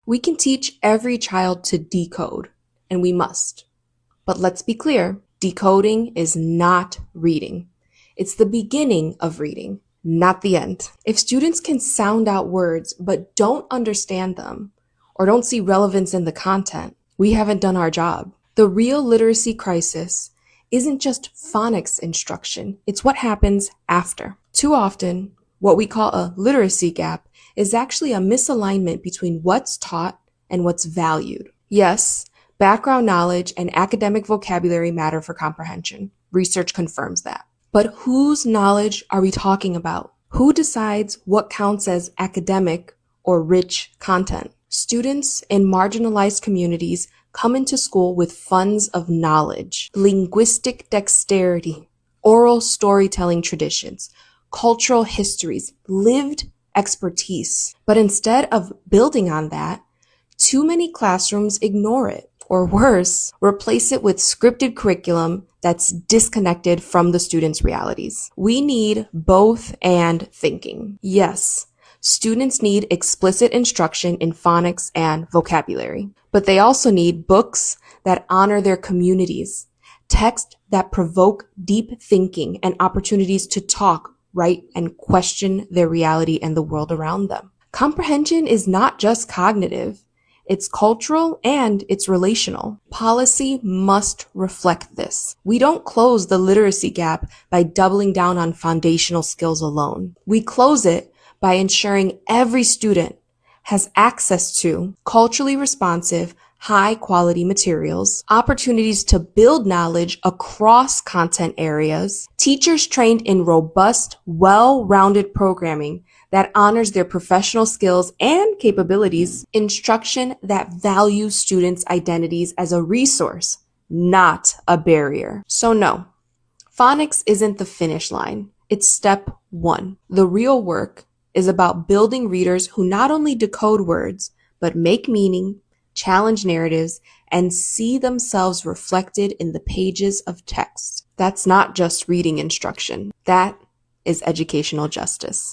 We can teach every child to decode, and we must. But let's be clear, decoding is not reading. It's the beginning of reading, not the end. If students can sound out words but don't understand them or don't see relevance in the content, we haven't done our job. The real literacy crisis isn't just phonics instruction, it's what happens after. Too often, what we call a literacy gap is actually a misalignment between what's taught and what's valued. Yes, background knowledge and academic vocabulary matter for comprehension. Research confirms that. But whose knowledge are we talking about? Who decides what counts as academic or rich content? Students in marginalized communities come into school with funds of knowledge, linguistic dexterity, oral storytelling traditions, cultural histories, lived expertise. But instead of building on that, too many classrooms ignore it, or worse, replace it with scripted curriculum that's disconnected from the students' realities. We need both and thinking. Yes, students need explicit instruction in phonics and vocabulary, but they also need books that honor their communities, texts that provoke deep thinking and opportunities to talk, write, and question their reality and the world around them. Comprehension is not just cognitive. It's cultural and it's relational. Policy must reflect this. We don't close the literacy gap by doubling down on foundational skills alone. We close it by ensuring every student has access to culturally responsive, high-quality materials, opportunities to build knowledge across content areas, teachers trained in robust, well-rounded programming that honors their professional skills and capabilities, instruction that values students' identities as a resource, not a barrier. So no, phonics isn't the finish line. It's step one. The real work is about building readers who not only decode words, but make meaning, challenge narratives, and see themselves reflected in the pages of text. That's not just reading instruction. That is educational justice.